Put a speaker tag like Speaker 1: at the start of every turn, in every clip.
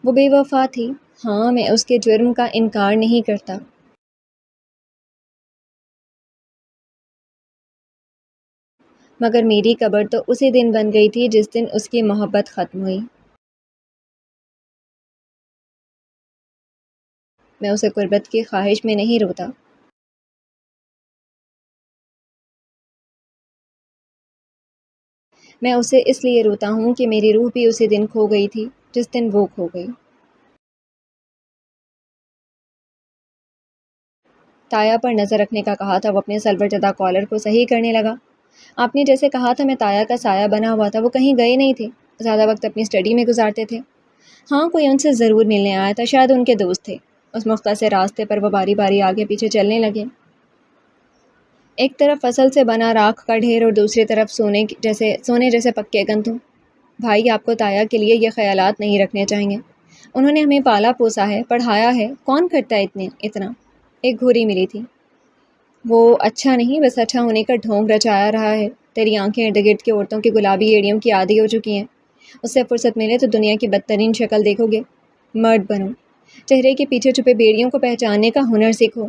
Speaker 1: وہ بے وفا تھی، ہاں میں اس کے جرم کا انکار نہیں کرتا، مگر میری قبر تو اسی دن بن گئی تھی جس دن اس کی محبت ختم ہوئی۔ میں اسے قربت کی خواہش میں نہیں روتا، میں اسے اس لیے روتا ہوں کہ میری روح بھی اسی دن کھو گئی تھی جس دن وہ کھو گئی۔ تایا پر نظر رکھنے کا کہا تھا، وہ اپنے سلور زدہ کالر کو صحیح کرنے لگا۔ آپ نے جیسے کہا تھا میں تایا کا سایہ بنا ہوا تھا، وہ کہیں گئے نہیں تھے، زیادہ وقت اپنی اسٹڈی میں گزارتے تھے۔ ہاں کوئی ان سے ضرور ملنے آیا تھا، شاید ان کے دوست تھے۔ اس مختصر راستے پر وہ باری باری آگے پیچھے چلنے لگے، ایک طرف فصل سے بنا راکھ کا ڈھیر اور دوسری طرف سونے جیسے پکے گندم۔ بھائی آپ کو تایا کے لیے یہ خیالات نہیں رکھنے چاہیے، انہوں نے ہمیں پالا پوسا ہے، پڑھایا ہے، کون کرتا ہے اتنا۔ ایک گھوری ملی تھی، وہ اچھا نہیں بس اچھا ہونے کا ڈھونگ رچایا رہا ہے۔ تیری آنکھیں ارد گرد کی عورتوں کی گلابی ایڑیوں کی عادی ہو چکی ہیں، اس سے فرصت ملے تو دنیا کی بدترین شکل دیکھو گے۔ مرد بنو، چہرے کے پیچھے چھپے بیڑیوں کو پہچاننے کا ہنر سیکھو۔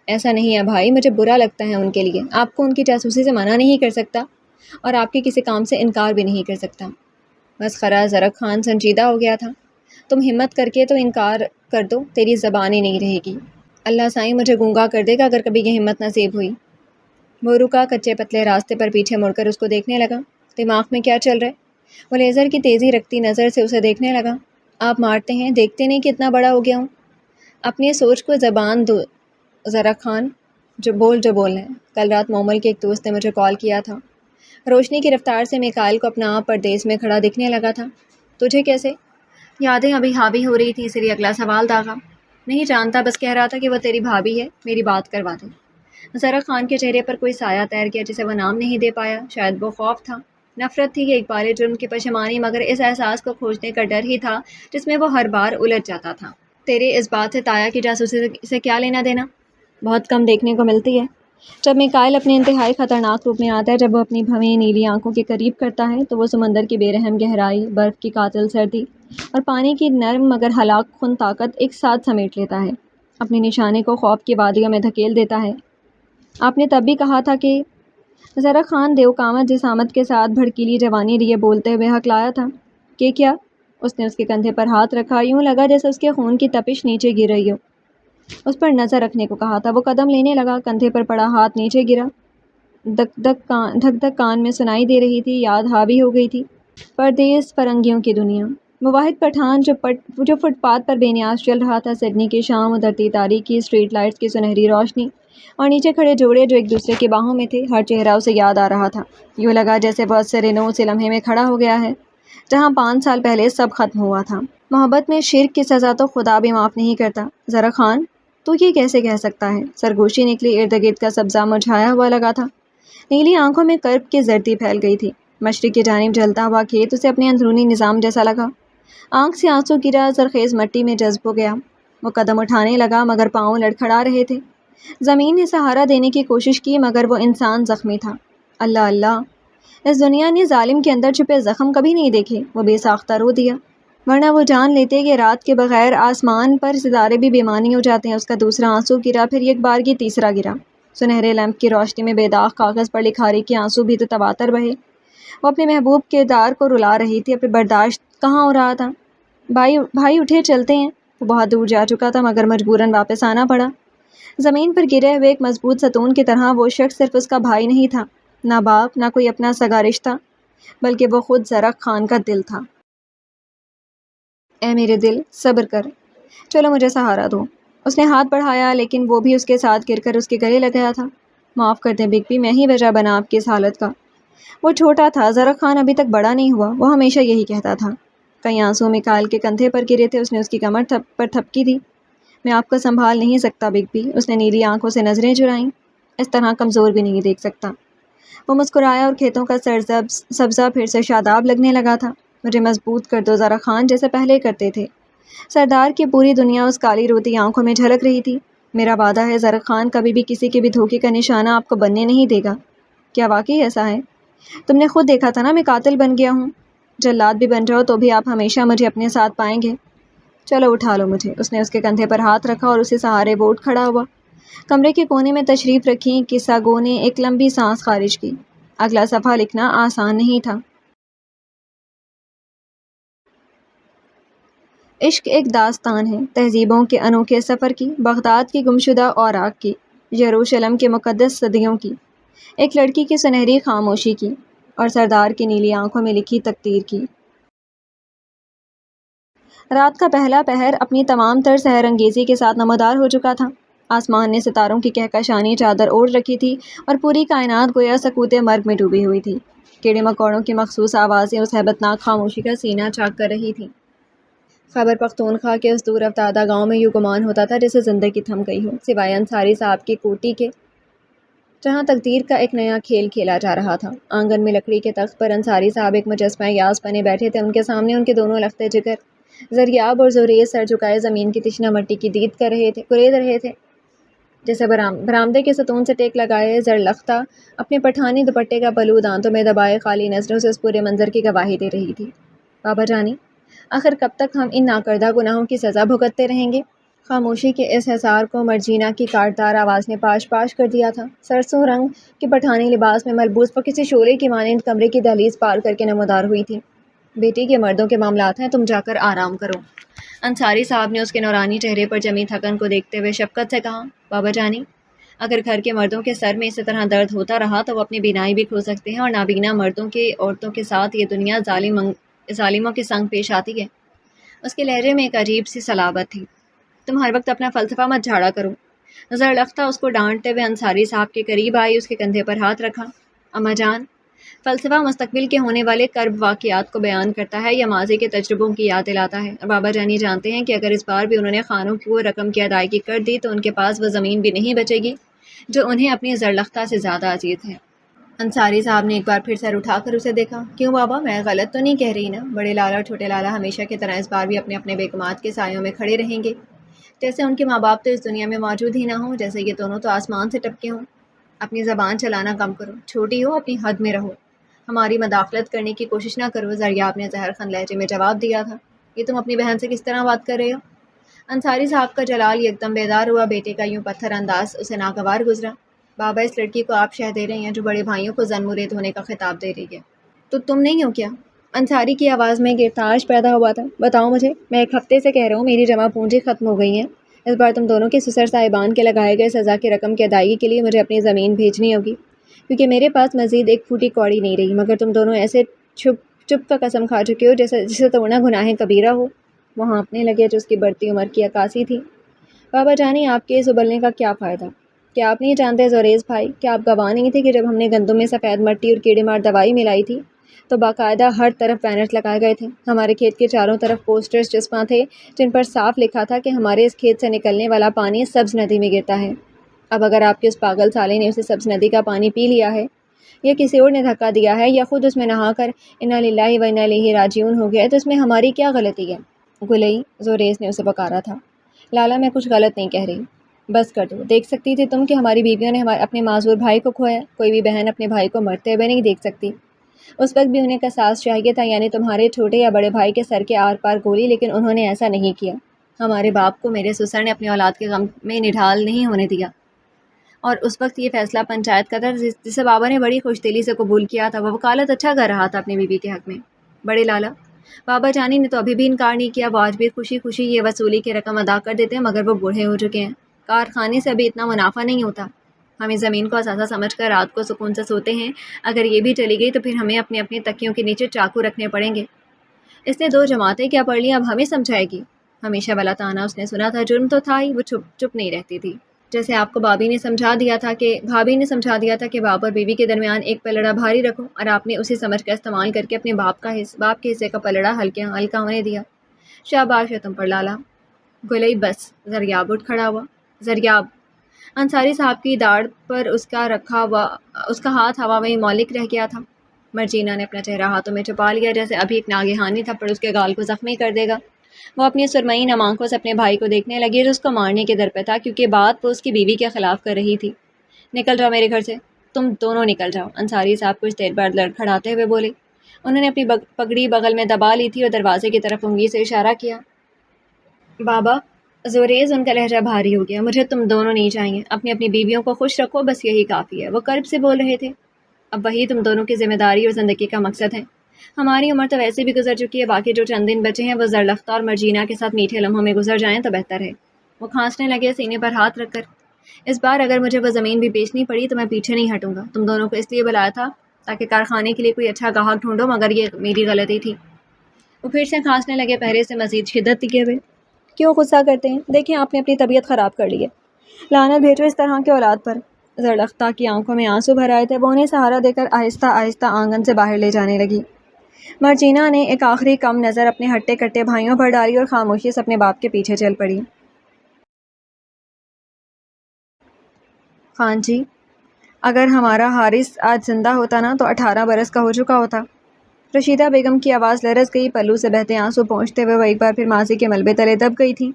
Speaker 1: ایسا نہیں ہے بھائی، مجھے برا لگتا ہے ان کے لیے، آپ کو ان کی جاسوسی سے منع نہیں کر سکتا اور آپ کے کسی کام سے انکار بھی نہیں کر سکتا۔ مسخرہ زرق خان سنجیدہ ہو گیا تھا، تم ہمت کر کے تو انکار کر دو، تیری زبان ہی نہیں رہے گی۔ اللہ سائیں مجھے گونگا کر دے گا اگر کبھی یہ ہمت نصیب ہوئی۔ وہ رکا، کچے پتلے راستے پر پیچھے مڑ کر اس کو دیکھنے لگا۔ دماغ میں کیا چل رہا ہے؟ وہ لیزر کی تیزی رکھتی نظر سے اسے دیکھنے لگا۔ آپ مارتے ہیں، دیکھتے نہیں کہ اتنا بڑا ہو گیا ہوں؟ اپنی سوچ کو زبان دو زرق خان، جو بولنا ہے۔ کل رات مومل کے ایک دوست نے مجھے کال کیا تھا۔ روشنی کی رفتار سے میکائل کو اپنا آپ پردیس میں کھڑا دکھنے لگا تھا۔ تجھے کیسے؟ یادیں ابھی حاوی ہو رہی تھی، اسی لیے اگلا سوال داغا۔ نہیں جانتا، بس کہہ رہا تھا کہ وہ تیری بھابھی ہے، میری بات کروا دے۔ زرق خان کے چہرے پر کوئی سایہ تیر گیا جسے وہ نام نہیں دے پایا۔ شاید وہ خوف تھا، نفرت تھی، کہ ایک بار جرم کی پشیمانی، مگر اس احساس کو کھوجنے کا ڈر ہی تھا جس میں وہ ہر بار الجھ جاتا تھا۔ تیرے اس بات سے تایا کی جاسوسی سے کیا لینا دینا؟ بہت کم دیکھنے کو ملتی ہے۔ جب میکائل اپنے انتہائی خطرناک روپ میں آتا ہے، جب وہ اپنی بھویں نیلی آنکھوں کے قریب کرتا ہے تو وہ سمندر کی بے رحم گہرائی، برف کی قاتل سردی اور پانی کی نرم مگر ہلاک کن طاقت ایک ساتھ سمیٹ لیتا ہے، اپنے نشانے کو خوف کی وادیوں میں دھکیل دیتا ہے۔ آپ نے تب بھی کہا تھا کہ… زرق خان دیوقامت جسامت کے ساتھ بھڑکیلی جوانی لیے بولتے ہوئے ہکلایا تھا کہ کیا؟ اس نے اس کے کندھے پر ہاتھ رکھا، یوں لگا جیسے اس کے خون کی تپش نیچے گر رہی ہو۔ اس پر نظر رکھنے کو کہا تھا۔ وہ قدم لینے لگا، کندھے پر پڑا ہاتھ نیچے گرا، دھک دھک کان میں سنائی دے رہی تھی، یاد حاوی ہو گئی تھی۔ پردیس، فرنگیوں کی دنیا، وہ واحد پٹھان جو فٹ پاتھ پر بے نیاز چل رہا تھا۔ سڈنی کی شام، ادھرتی تاریکی، اسٹریٹ لائٹس کی سنہری روشنی اور نیچے کھڑے جوڑے جو ایک دوسرے کی باہوں میں تھے، ہر چہرہ اسے یاد آ رہا تھا۔ یوں لگا جیسے وہ اثر نو اس لمحے میں کھڑا ہو گیا ہے جہاں 5 سال پہلے سب ختم ہوا تھا۔ محبت میں شرک کی سزا تو خدا بھی معاف نہیں کرتا۔ زرق خان، تو یہ کیسے کہہ سکتا ہے؟ سرگوشی نکلی، ارد گرد کا سبزہ مرجھایا ہوا لگا تھا، نیلی آنکھوں میں کرب کی زردی پھیل گئی تھی۔ مشرق کی جانب جلتا ہوا کھیت اسے اپنے اندرونی نظام جیسا لگا۔ آنکھ سے آنسو گرا، زرخیز مٹی میں جذب ہو گیا۔ وہ قدم اٹھانے لگا مگر پاؤں لڑکھڑا رہے تھے۔ زمین نے سہارا دینے کی کوشش کی مگر وہ انسان زخمی تھا۔ اللہ اللہ، اس دنیا نے ظالم کے اندر چھپے زخم کبھی نہیں دیکھے۔ وہ بے ساختہ رو دیا، ورنہ وہ جان لیتے کہ رات کے بغیر آسمان پر ستارے بھی بےمانی ہو جاتے ہیں۔ اس کا دوسرا آنسو گرا، پھر ایک بار کی تیسرا گرا۔ سنہرے لیمپ کی روشنی میں بے داغ کاغذ پر لکھاری کے آنسو بھی تو تواتر بہے۔ وہ اپنے محبوب کردار کو رلا رہی تھی، اپنے برداشت کہاں ہو رہا تھا۔ بھائی اٹھے، چلتے ہیں۔ وہ بہت دور جا چکا تھا مگر مجبوراً واپس آنا پڑا۔ زمین پر گرے ہوئے ایک مضبوط ستون کی طرح وہ شخص صرف اس کا بھائی نہیں تھا، نہ باپ، نہ کوئی اپنا سگا رشتہ، بلکہ وہ خود زرق خان کا دل تھا۔ اے میرے دل، صبر کر، چلو مجھے سہارا دو۔ اس نے ہاتھ بڑھایا لیکن وہ بھی اس کے ساتھ گر کر اس کے گلے لگ گیا تھا۔ معاف کر دیں بگ بی، میں ہی وجہ بنا آپ کی اس حالت کا۔ وہ چھوٹا تھا، زرق خان ابھی تک بڑا نہیں ہوا، وہ ہمیشہ یہی کہتا تھا۔ کئی آنسو میکائل کے کندھے پر گرے تھے، اس نے اس کی کمر پر تھپکی دی۔ میں آپ کو سنبھال نہیں سکتا بگ بی۔ اس نے نیلی آنکھوں سے نظریں چرائیں۔ اس طرح کمزور بھی نہیں دیکھ سکتا۔ وہ مسکرایا اور کھیتوں کا سبزہ پھر سے شاداب لگنے لگا تھا۔ مجھے مضبوط کر دو زرق خان، جیسے پہلے کرتے تھے۔ سردار کی پوری دنیا اس کالی روتی آنکھوں میں جھلک رہی تھی۔ میرا وعدہ ہے زرق خان، کبھی بھی کسی کے بھی دھوکے کا نشانہ آپ کو بننے نہیں دے گا۔ کیا واقعی ایسا ہے؟ تم نے خود دیکھا تھا نا، میں قاتل بن گیا ہوں۔ جلاد بھی بن جاؤ تو بھی آپ ہمیشہ مجھے اپنے ساتھ پائیں گے۔ چلو اٹھا لو مجھے۔ اس نے اس کے کندھے پر ہاتھ رکھا اور اسی سہارے وہ اٹھ کھڑا ہوا۔ کمرے کے کونے میں تشریف رکھی قصہ گو نے ایک لمبی سانس خارج کی۔ اگلا صفحہ لکھنا آسان نہیں تھا۔ عشق ایک داستان ہے، تہذیبوں کے انوکھے سفر کی، بغداد کی گمشدہ اوراق کی، یروشلم کے مقدس صدیوں کی، ایک لڑکی کی سنہری خاموشی کی، اور سردار کی نیلی آنکھوں میں لکھی تقدیر کی۔ رات کا پہلا پہر اپنی تمام تر سحر انگیزی کے ساتھ نمودار ہو چکا تھا۔ آسمان نے ستاروں کی کہکشانی چادر اوڑھ رکھی تھی اور پوری کائنات گویا سکوت مرگ میں ڈوبی ہوئی تھی۔ کیڑے مکوڑوں کی مخصوص آوازیں اس ہیبتناک خاموشی کا سینہ چاک کر رہی تھیں۔ خیبر پختونخوا کے اس دور افتادہ گاؤں میں یوں گمان ہوتا تھا جیسے زندگی تھم گئی ہو، سوائے انصاری صاحب کی کوٹھی کے، جہاں تقدیر کا ایک نیا کھیل کھیلا جا رہا تھا۔ آنگن میں لکڑی کے تخت پر انصاری صاحب ایک مجسمہ یاس بنے بیٹھے تھے۔ ان کے سامنے ان کے دونوں لختے جگر زریاب اور زوریز سر جھکائے زمین کی تشنہ مٹی کی دید کُرید رہے تھے۔ جیسے برآمدے کے ستون سے ٹیک لگائے زرلختہ اپنے پٹھانی دوپٹے کا پلو دانتوں میں دبائے خالی نظروں سے اس پورے منظر کی گواہی دے رہی تھی۔ بابا جانی، آخر کب تک ہم ان ناکردہ گناہوں کی سزا بھگتتے رہیں گے؟ خاموشی کے اس حصار کو مرجینا کی کاٹدار آواز نے پاش پاش کر دیا تھا۔ سرسوں رنگ کے پٹھانی لباس میں ملبوس وہ کسی شعلے کی مانند کمرے کی دہلیز پار کر کے نمودار ہوئی تھی۔ بیٹی، یہ مردوں کے معاملات ہیں، تم جا کر آرام کرو۔ انصاری صاحب نے اس کے نورانی چہرے پر جمی تھکن کو دیکھتے ہوئے شفقت سے کہا۔ بابا جانی، اگر گھر کے مردوں کے سر میں اسی طرح درد ہوتا رہا تو وہ اپنی بینائی بھی کھو سکتے ہیں، اور نابینا مردوں کے عورتوں کے ساتھ یہ دنیا ظالموں کے سنگ پیش آتی ہے۔ اس کے لہجے میں ایک عجیب سی صلابت تھی۔ تم ہر وقت اپنا فلسفہ مت جھاڑا کرو۔ زرلختہ اس کو ڈانٹتے ہوئے انصاری صاحب کے قریب آئی، اس کے کندھے پر ہاتھ رکھا۔ اماں جان، فلسفہ مستقبل کے ہونے والے کرب واقعات کو بیان کرتا ہے یا ماضی کے تجربوں کی یاد دلاتا ہے، اور بابا جانی جانتے ہیں کہ اگر اس بار بھی انہوں نے خانوں کی وہ رقم کی ادائیگی کر دی تو ان کے پاس وہ زمین بھی نہیں بچے گی جو انہیں اپنی زرلختہ سے زیادہ عزیز ہے۔ انصاری صاحب نے ایک بار پھر سر اٹھا کر اسے دیکھا۔ کیوں بابا، میں غلط تو نہیں کہہ رہی نا؟ بڑے لالا اور چھوٹے لالا ہمیشہ کی طرح اس بار بھی اپنے اپنے بیگمات کے سایوں میں کھڑے رہیں گے، جیسے ان کے ماں باپ تو اس دنیا میں موجود ہی نہ ہوں، جیسے یہ دونوں تو آسمان سے ٹپکے ہوں۔ اپنی زبان چلانا کم کرو، چھوٹی ہو اپنی حد میں رہو، ہماری مداخلت کرنے کی کوشش نہ کرو، زریاب نے زہر خن لہجے میں جواب دیا تھا۔ یہ تم اپنی بہن سے کس طرح بات کر رہے ہو؟ انصاری صاحب کا جلال یکدم بیدار ہوا۔ بیٹے کا یوں پتھر انداز اسے ناگوار گزرا۔ بابا، اس لڑکی کو آپ شہ دے رہے ہیں جو بڑے بھائیوں کو زن مرید ہونے کا خطاب دے رہی ہے، تو تم نہیں ہو کیا؟ انصاری کی آواز میں گرتاش پیدا ہوا تھا۔ بتاؤ مجھے، میں ایک ہفتے سے کہہ رہا ہوں میری جمع پونجی ختم ہو گئی ہیں، اس بار تم دونوں کے سسر صاحبان کے لگائے گئے سزا کی رقم کی ادائیگی کے لیے مجھے اپنی زمین بھیجنی ہوگی، کیونکہ میرے پاس مزید ایک پھوٹی کوڑی نہیں رہی، مگر تم دونوں ایسے چپ کا قسم کھا چکے ہو جسے توڑنا گناہ کبیرہ ہو۔ وہ ہانپنے لگے جو اس کی بڑھتی عمر کی عکاسی تھی۔ بابا جانی، آپ کے اس ابلنے کا کیا فائدہ؟ کیا آپ نہیں جانتے زوریز بھائی، کیا آپ گواہ نہیں تھے کہ جب ہم نے گندم میں سفید مٹی اور کیڑے مار دوائی ملائی تھی تو باقاعدہ ہر طرف بینرز لگائے گئے تھے؟ ہمارے کھیت کے چاروں طرف پوسٹرز چسپاں تھے جن پر صاف لکھا تھا کہ ہمارے اس کھیت سے نکلنے والا پانی سبز ندی میں گرتا ہے۔ اب اگر آپ کے اس پاگل سالے نے اسے سبز ندی کا پانی پی لیا ہے، یا کسی اور نے دھکا دیا ہے، یا خود اس میں نہا کر انا للہ و انا الیہ راجعون ہو گیا، تو اس میں ہماری کیا غلطی ہے؟ گلئی، زوریز نے اسے پکارا تھا۔ لالا، میں کچھ غلط نہیں کہہ رہی، بس کر دو۔ دیکھ سکتی تھی تم کہ ہماری بیویوں نے اپنے معذور بھائی کو کھویا؟ کوئی بھی بہن اپنے بھائی کو مرتے ہوئے نہیں دیکھ سکتی۔ اس وقت بھی انہیں قصاص چاہیے تھا، یعنی تمہارے چھوٹے یا بڑے بھائی کے سر کے آر پار گولی، لیکن انہوں نے ایسا نہیں کیا۔ ہمارے باپ کو میرے سسر نے اپنی اولاد کے غم میں نڈھال نہیں ہونے دیا، اور اس وقت یہ فیصلہ پنچایت کا تھا جسے بابا نے بڑی خوش دلی سے قبول کیا تھا۔ وہ وکالت اچھا کر رہا تھا اپنی بیوی کے حق میں۔ بڑے لالا، بابا جانی نے تو ابھی بھی انکار نہیں کیا، وہ آج بھی خوشی خوشی یہ وصولی کی رقم ادا کر دیتے ہیں، مگر وہ بوڑھے ہو چکے ہیں، کارخانے سے ابھی اتنا منافع نہیں ہوتا۔ ہم اس زمین کو اثاثہ سمجھ کر رات کو سکون سے سوتے ہیں، اگر یہ بھی چلی گئی تو پھر ہمیں اپنے اپنے تکیوں کے نیچے چاقو رکھنے پڑیں گے۔ اس نے 2 جماعتیں کیا پڑھ لی، اب ہمیں سمجھائے گی؟ ہمیشہ والا تانا اس نے سنا تھا، جرم تو تھا ہی، وہ چپ نہیں رہتی تھی۔ جیسے آپ کو بھابھی نے سمجھا دیا تھا کہ باپ اور بیوی کے درمیان ایک پلڑا بھاری رکھو، اور آپ نے اسی سمجھ کا استعمال کر کے اپنے باپ کے حصے کا پلڑا ہلکا ہونے دیا۔ شاباش ہے تم پر لالا۔ گلئی، بس۔ زریاب اٹھ کھڑا ہوا۔ زریاب! انصاری صاحب کی داڑھ پر اس کا ہاتھ ہوا میں مولک رہ گیا تھا۔ مرجینا نے اپنا چہرہ ہاتھوں میں چھپا لیا، جیسے ابھی ایک ناگہانی تھپڑ اس کے گال کو زخمی کر دے گا۔ وہ اپنی سرمئی نم آنکھوں سے اپنے بھائی کو دیکھنے لگی جو اس کو مارنے کے در پہ تھا، کیونکہ بات وہ اس کی بیوی کے خلاف کر رہی تھی۔ نکل جاؤ میرے گھر سے، تم دونوں نکل جاؤ، انصاری صاحب کچھ دیر بعد لڑکھڑاتے ہوئے بولے۔ انہوں نے اپنی پگڑی بغل میں دبا لی تھی اور دروازے کی طرف انگلی سے اشارہ کیا۔ بابا، زوریز ان کا لہجہ بھاری ہو گیا، مجھے تم دونوں نہیں چاہیے، اپنی اپنی بیویوں کو خوش رکھو، بس یہی کافی ہے، وہ کرب سے بول رہے تھے۔ اب وہی تم دونوں کی ذمہ داری اور زندگی کا مقصد ہے۔ ہماری عمر تو ویسے بھی گزر چکی ہے، باقی جو چند دن بچے ہیں وہ زرلختہ اور مرجینا کے ساتھ میٹھے لمحوں میں گزر جائیں تو بہتر ہے۔ وہ کھانسنے لگے سینے پر ہاتھ رکھ کر۔ اس بار اگر مجھے وہ زمین بھی بیچنی پڑی تو میں پیچھے نہیں ہٹوں گا، تم دونوں کو اس لیے بلایا تھا تاکہ کارخانے کے لیے کوئی اچھا گاہک ڈھونڈو، مگر یہ میری غلطی تھی۔ وہ پھر سے کھانسنے لگے، پہلے سے مزید شدت کیے ہوئے۔ کیوں غصہ کرتے ہیں؟ دیکھیں آپ نے اپنی طبیعت خراب کر لی ہے، لعنت بھیجو اس طرح کے اولاد پر۔ زرلختہ کی آنکھوں میں آنسو بھر آئے تھے، وہ انہیں سہارا دے کر آہستہ آہستہ آنگن سے باہر لے جانے لگی۔ مرجینا نے ایک آخری کم نظر اپنے ہٹے کٹے بھائیوں پر ڈالی اور خاموشی سے اپنے باپ کے پیچھے چل پڑی۔ خان جی، اگر ہمارا حارث آج زندہ ہوتا نا تو 18 برس کا ہو چکا ہوتا۔ رشیدہ بیگم کی آواز لرز گئی، پلو سے بہتے آنسو پہنچتے ہوئے وہ ایک بار پھر ماضی کے ملبے تلے دب گئی تھی۔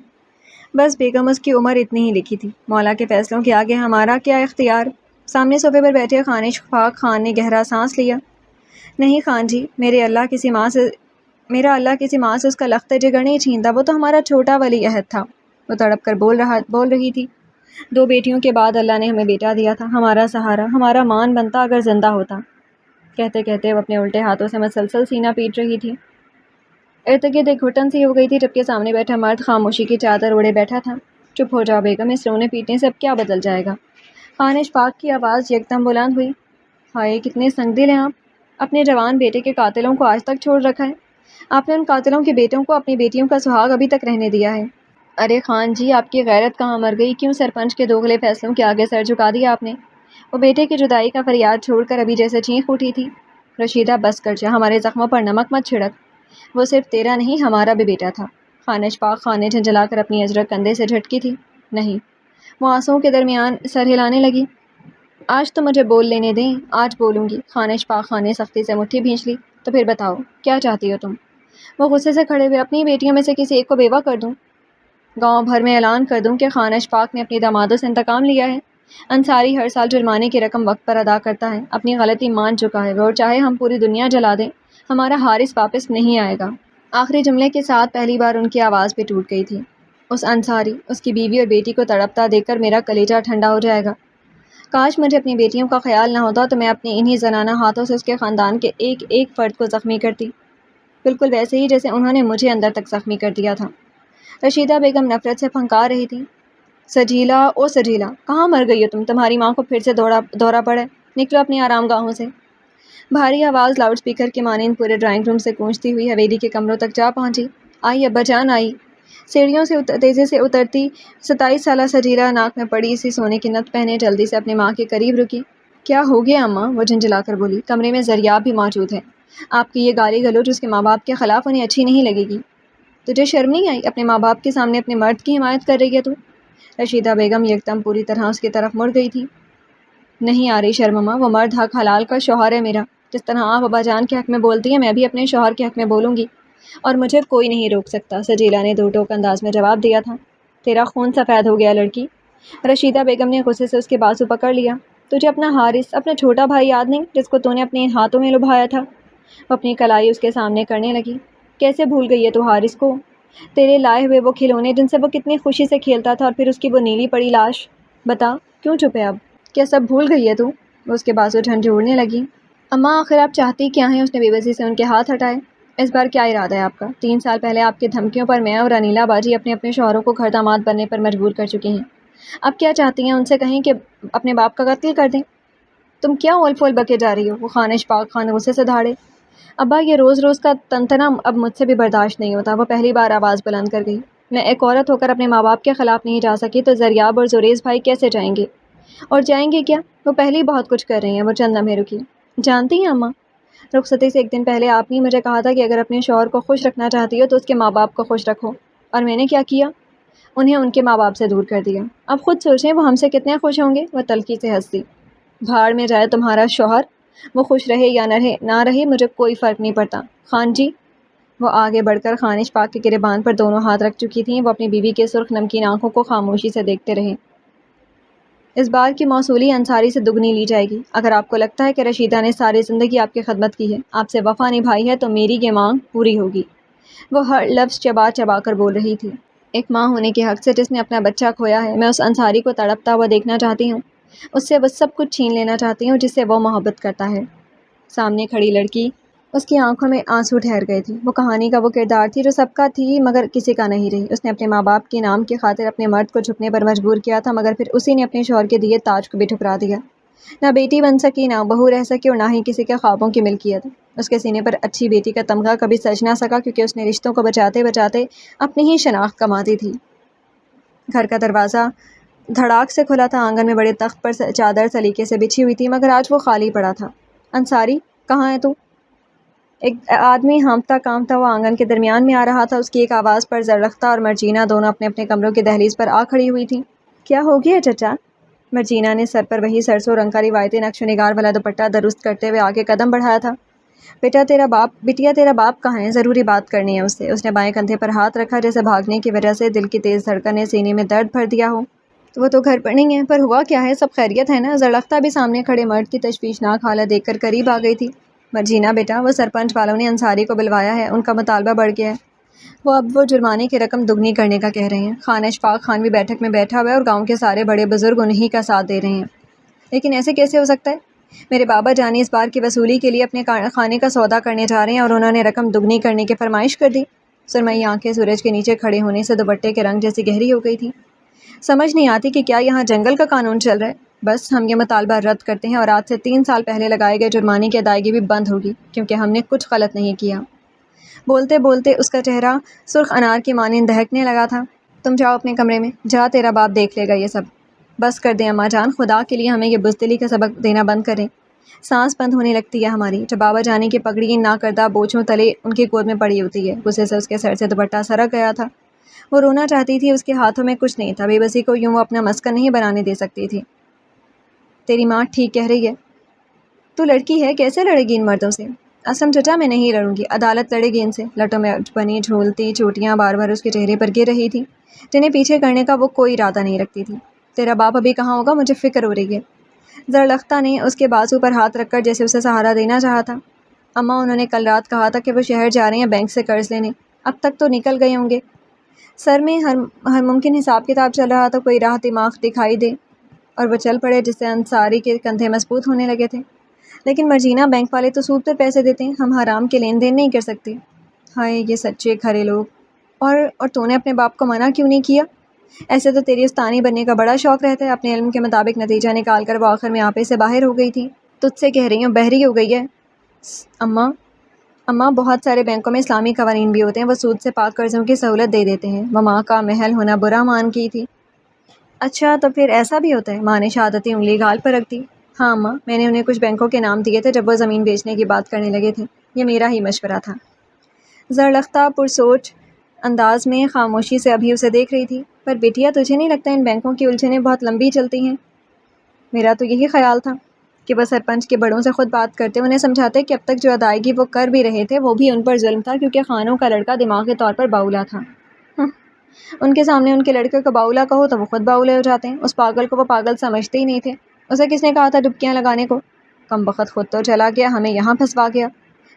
Speaker 1: بس بیگم، اس کی عمر اتنی ہی لکھی تھی، مولا کے فیصلوں کے آگے ہمارا کیا اختیار؟ سامنے صوفے پر بیٹھے خانش پاک خان نے گہرا سانس لیا۔ نہیں خان جی، میرا اللہ کسی ماں سے اس کا لخت جگر نہیں چھینتا، وہ تو ہمارا چھوٹا ولی عہد تھا۔ وہ تڑپ کر بول رہی تھی۔ 2 بیٹیوں کے بعد اللہ نے ہمیں بیٹا دیا تھا، ہمارا سہارا، ہمارا مان بنتا اگر زندہ ہوتا۔ کہتے کہتے وہ اپنے الٹے ہاتھوں سے مسلسل سینہ پیٹ رہی تھی۔ ارد گرد ایک گھٹن سی ہو گئی تھی، جبکہ سامنے بیٹھا مرد خاموشی کی چادر اوڑے بیٹھا تھا۔ چپ ہو جاؤ بیگم، اس رونے پیٹنے سے اب کیا بدل جائے گا؟ خانش پاک کی آواز یکدم بلند ہوئی۔ ہائے کتنے سنگ دل ہیں آپ، اپنے جوان بیٹے کے قاتلوں کو آج تک چھوڑ رکھا ہے۔ آپ نے ان قاتلوں کے بیٹوں کو اپنی بیٹیوں کا سہاگ ابھی تک رہنے دیا ہے۔ ارے خان جی، آپ کی غیرت کہاں مر گئی؟ کیوں سرپنچ کے دوغلے فیصلوں کے آگے سر جھکا دیا آپ نے؟ وہ بیٹے کی جدائی کا فریاد چھوڑ کر ابھی جیسے چیخ اٹھی تھی۔ رشیدہ بس کر جا، ہمارے زخموں پر نمک مت چھڑک، وہ صرف تیرا نہیں ہمارا بھی بیٹا تھا۔ خانش پاک خان نے جھنجھلا کر اپنی اجرک کندھے سے جھٹکی تھی۔ نہیں، وہ آنسوؤں کے درمیان سر ہلانے لگی۔ آج تو مجھے بول لینے دیں، آج بولوں گی۔ خانش پاک خان نے سختی سے مٹھی بھینچ لی۔ تو پھر بتاؤ کیا چاہتی ہو تم؟ وہ غصے سے کھڑے ہوئے، اپنی بیٹیوں میں سے کسی ایک کو بیوہ کر دوں، گاؤں بھر میں اعلان کر دوں کہ خانش پاک نے اپنی دامادوں سے انتقام لیا ہے۔ انصاری ہر سال جرمانے کی رقم وقت پر ادا کرتا ہے، اپنی غلطی مان چکا ہے وہ، اور چاہے ہم پوری دنیا جلا دیں ہمارا حارث واپس نہیں آئے گا۔ آخری جملے کے ساتھ پہلی بار ان کی آواز بھی ٹوٹ گئی تھی۔ اس انصاری، اس کی بیوی اور بیٹی کو تڑپتا دیکھ کر میرا کلیجہ ٹھنڈا ہو جائے گا۔ کاش مجھے اپنی بیٹیوں کا خیال نہ ہوتا تو میں اپنے انہی زنانہ ہاتھوں سے اس کے خاندان کے ایک ایک فرد کو زخمی کرتی، بالکل ویسے ہی جیسے انہوں نے مجھے اندر تک زخمی کر دیا تھا۔ رشیدہ بیگم نفرت سے پھنکار رہی تھی۔ سجیلا، او سجیلا، کہاں مر گئی ہو تم؟ تمہاری ماں کو پھر سے دورہ پڑے، نکلو اپنی آرام گاہوں سے۔ بھاری آواز لاؤڈ سپیکر کے مانند پورے ڈرائنگ روم سے گونجتی ہوئی حویلی کے کمروں تک جا پہنچی۔ آئی ابا جان آئی۔ سیڑھیوں سے تیزی سے اترتی 27 سالہ سجیلا ناک میں پڑی سی سونے کی نت پہنے جلدی سے اپنی ماں کے قریب رکی۔ کیا ہو گیا اماں؟ وہ جھنجھلا کر بولی۔ کمرے میں زریاب بھی موجود ہے، آپ کی یہ گالی گلوچ اس کے ماں باپ کے خلاف انہیں اچھی نہیں لگے گی۔ تجھے شرم نہیں آئی؟ اپنے ماں باپ کے سامنے اپنے مرد کی حمایت کر رہی ہے تو؟ رشیدہ بیگم یکدم پوری طرح اس کی طرف مڑ گئی تھی۔ نہیں آ رہی شرم اماں، وہ مرد حق حلال کا شوہر ہے میرا، جس طرح آپ ابا جان کے حق میں بولتی ہیں میں بھی اپنے شوہر کے حق میں بولوں گی، اور مجھے کوئی نہیں روک سکتا۔ سجیلا نے دو ٹوک انداز میں جواب دیا تھا۔ تیرا خون سفید ہو گیا لڑکی۔ رشیدہ بیگم نے غصے سے اس کے بازو پکڑ لیا۔ تجھے اپنا حارث، اپنا چھوٹا بھائی یاد نہیں جس کو تو نے اپنے ہاتھوں میں لبھایا تھا؟ وہ اپنی کلائی اس کے سامنے کرنے لگی۔ کیسے بھول گئی ہے تو حارث کو؟ تیرے لائے ہوئے وہ کھلونے جن سے وہ کتنی خوشی سے کھیلتا تھا، اور پھر اس کی وہ نیلی پڑی لاش۔ بتا کیوں چپ ہے اب؟ کیا سب بھول گئی ہے تو؟ وہ اس کے بازو جھنجھوڑنے لگی۔ اماں آخر آپ چاہتی کیا ہیں؟ اس نے بے بسی سے ان کے ہاتھ ہٹائے۔ اس بار کیا ارادہ ہے آپ کا؟ 3 سال پہلے آپ کی دھمکیوں پر میں اور انیلا باجی اپنے اپنے شوہروں کو گھر داماد بننے پر مجبور کر چکی ہیں۔ اب کیا چاہتی ہیں؟ ان سے کہیں کہ اپنے باپ کا قتل کر دیں۔ تم کیا اول پھول بکے جا رہی ہو؟ وہ خانش پاک خان غصے سے دھاڑے۔ ابا یہ روز روز کا تنتنا اب مجھ سے بھی برداشت نہیں ہوتا۔ وہ پہلی بار آواز بلند کر گئی۔ میں ایک عورت ہو کر اپنے ماں باپ کے خلاف نہیں جا سکی تو زریاب اور زوریز بھائی کیسے جائیں گے؟ اور جائیں گے کیا؟ وہ پہلے ہی بہت کچھ کر رہی ہیں۔ وہ چند لمحے رکی۔ جانتی ہیں اماں، رخصتی سے ایک دن پہلے آپ نے مجھے کہا تھا کہ اگر اپنے شوہر کو خوش رکھنا چاہتی ہو تو اس کے ماں باپ کو خوش رکھو، اور میں نے کیا کیا؟ انہیں ان کے ماں باپ سے دور کر دیا۔ اب خود سوچیں وہ ہم سے کتنے خوش ہوں گے۔ وہ تلخی سے ہنس دی۔ بھاڑ میں جائے تمہارا شوہر، وہ خوش رہے یا نہ رہے مجھے کوئی فرق نہیں پڑتا۔ خان جی، وہ آگے بڑھ کر خانش پاک کے گریبان پر دونوں ہاتھ رکھ چکی تھیں۔ وہ اپنی بیوی کے سرخ نمکین آنکھوں کو خاموشی سے دیکھتے رہے۔ اس بار کی موصولی انصاری سے دگنی لی جائے گی۔ اگر آپ کو لگتا ہے کہ رشیدہ نے ساری زندگی آپ کی خدمت کی ہے، آپ سے وفا نبھائی ہے، تو میری یہ مانگ پوری ہوگی۔ وہ ہر لفظ چبا چبا کر بول رہی تھی۔ ایک ماں ہونے کے حق سے جس نے اپنا بچہ کھویا ہے، میں اس انصاری کو تڑپتا ہوا دیکھنا چاہتی ہوں، اس سے وہ سب کچھ چھین لینا چاہتی ہوں جس سے وہ محبت کرتا ہے۔ سامنے کھڑی لڑکی، اس کی آنکھوں میں آنسو ٹھہر گئے تھے۔ وہ کہانی کا وہ کردار تھی جو سب کا تھی مگر کسی کا نہیں رہی۔ اس نے اپنے ماں باپ کے نام کی خاطر اپنے مرد کو جھکنے پر مجبور کیا تھا، مگر پھر اسی نے اپنے شوہر کے دیے تاج کو بھی ٹھکرا دیا۔ نہ بیٹی بن سکی، نہ بہو رہ سکی، اور نہ ہی کسی کے خوابوں کی ملکیت۔ اس کے سینے پر اچھی بیٹی کا تمغہ کبھی سج نہ سکا، کیونکہ اس نے رشتوں کو بچاتے بچاتے اپنی ہی شناخت کما دی تھی۔ گھر کا دروازہ دھڑاک سے کھلا تھا۔ آنگن میں بڑے تخت پر چادر سلیقے سے بچھی ہوئی تھی، مگر آج وہ خالی پڑا تھا۔ انصاری، کہاں ہے تو؟ ایک آدمی ہانپتا کانپتا وہ آنگن کے درمیان میں آ رہا تھا۔ اس کی ایک آواز پر زرلختہ اور مرجینہ دونوں اپنے اپنے کمروں کی دہلیز پر آ کھڑی ہوئی تھیں۔ کیا ہو گیا چچا؟ مرجینہ نے سر پر وہی سرسوں رنگ کا روایتی نقش و نگار والا دوپٹہ درست کرتے ہوئے آگے قدم بڑھایا تھا۔ بٹیا تیرا باپ کہاں ہے؟ ضروری بات کرنی ہے اس سے۔ اس نے بائیں کندھے پر ہاتھ رکھا، جیسے بھاگنے کی وجہ سے دل کی تیز دھڑکن نے سینے میں درد بھر دیا ہو۔ وہ تو گھر پر نہیں ہے، پر ہوا کیا ہے؟ سب خیریت ہے نا؟ زرلختہ بھی سامنے کھڑے مرد کی تشویشناک حالت دیکھ کر قریب آ گئی تھی۔ مرجینہ بیٹا، وہ سرپنچ والوں نے انصاری کو بلوایا ہے، ان کا مطالبہ بڑھ گیا ہے۔ وہ جرمانے کی رقم دگنی کرنے کا کہہ رہے ہیں۔ خان اشفاق خان بھی بیٹھک میں بیٹھا ہوا ہے اور گاؤں کے سارے بڑے بزرگ انہی کا ساتھ دے رہے ہیں۔ لیکن ایسے کیسے ہو سکتا ہے؟ میرے بابا جانی اس بار کی وصولی کے لیے اپنے خانے کا سودا کرنے جا رہے ہیں اور انہوں نے رقم دگنی کرنے کی فرمائش کر دی۔ سرمئی آنکھیں سورج کے نیچے کھڑے ہونے سے دوپٹے کے رنگ جیسی گہری ہو گئی تھی۔ سمجھ نہیں آتی کہ کیا یہاں جنگل کا قانون چل رہا ہے؟ بس ہم یہ مطالبہ رد کرتے ہیں اور آج سے 3 سال پہلے لگائے گئے جرمانے کی ادائیگی بھی بند ہوگی، کیونکہ ہم نے کچھ غلط نہیں کیا۔ بولتے بولتے اس کا چہرہ سرخ انار کی مانند دہکنے لگا تھا۔ تم جاؤ اپنے کمرے میں، جا، تیرا باپ دیکھ لے گا یہ سب۔ بس کر دیں اماں جان، خدا کے لیے ہمیں یہ بزدلی کا سبق دینا بند کریں۔ سانس بند ہونے لگتی ہے ہماری جب بابا جانی کی پگڑی نہ کردہ بوچھوں تلے ان کی گود میں پڑی ہوتی ہے۔ غصے سے اس کے سر سے دوپٹہ سرک گیا تھا۔ وہ رونا چاہتی تھی، اس کے ہاتھوں میں کچھ نہیں تھا۔ بے بسی کو یوں وہ اپنا مسکن نہیں بنانے دے سکتی تھی۔ تیری ماں ٹھیک کہہ رہی ہے، تو لڑکی ہے، کیسے لڑے گی ان مردوں سے؟ اسلم چچا، میں نہیں لڑوں گی، عدالت لڑے گی ان سے۔ لٹوں میں بنی جھولتی چوٹیاں بار بار اس کے چہرے پر گر رہی تھی، جنہیں پیچھے کرنے کا وہ کوئی ارادہ نہیں رکھتی تھی۔ تیرا باپ ابھی کہاں ہوگا؟ مجھے فکر ہو رہی ہے۔ زرلختہ نے اس کے بازو پر ہاتھ رکھ کر جیسے اسے سہارا دینا چاہا تھا۔ اماں، انہوں نے کل رات کہا تھا کہ وہ شہر جا رہے ہیں بینک سے قرض لینے، اب تک تو نکل گئے ہوں گے۔ سر میں ہر ممکن حساب کتاب چل رہا تھا، کوئی راہ دماغ دکھائی دے اور وہ چل پڑے، جس سے انصاری کے کندھے مضبوط ہونے لگے تھے۔ لیکن مرجینہ، بینک والے تو سود پر پیسے دیتے ہیں، ہم حرام کے لین دین نہیں کر سکتے۔ ہائے یہ سچے کھرے لوگ! اور تو نے اپنے باپ کو منع کیوں نہیں کیا؟ ایسے تو تیری استانی بننے کا بڑا شوق رہتا ہے۔ اپنے علم کے مطابق نتیجہ نکال کر وہ آخر میں آپے سے باہر ہو گئی تھی۔ تجھ سے کہہ رہی ہوں، بحری ہو گئی ہے۔ اماں، بہت سارے بینکوں میں اسلامی قوانین بھی ہوتے ہیں، وہ سود سے پاک قرضوں کی سہولت دے دیتے ہیں۔ وہ ماں کا محل ہونا برا مان کی تھی۔ اچھا تو پھر ایسا بھی ہوتا ہے؟ ماں نے شہادتی انگلی گال پر رکھ دی۔ ہاں اماں، میں نے انہیں کچھ بینکوں کے نام دیے تھے جب وہ زمین بیچنے کی بات کرنے لگے تھے، یہ میرا ہی مشورہ تھا۔ زرلختہ پرسوچ انداز میں خاموشی سے ابھی اسے دیکھ رہی تھی۔ پر بیٹیا، تجھے نہیں لگتا ان بینکوں کی الجھنیں بہت لمبی چلتی ہیں؟ میرا تو یہی خیال تھا کہ وہ سرپنچ کے بڑوں سے خود بات کرتے، انہیں سمجھاتے کہ اب تک جو ادائیگی وہ کر بھی رہے تھے وہ بھی ان پر ظلم تھا، کیونکہ خانوں کا لڑکا دماغی طور پر باولا تھا۔ ان کے سامنے ان کے لڑکے کو باولا کہو تو وہ خود باولے ہو جاتے ہیں۔ اس پاگل کو وہ پاگل سمجھتے ہی نہیں تھے۔ اسے کس نے کہا تھا ڈبکیاں لگانے کو؟ کم بخت خود تو چلا گیا، ہمیں یہاں پھنسوا گیا۔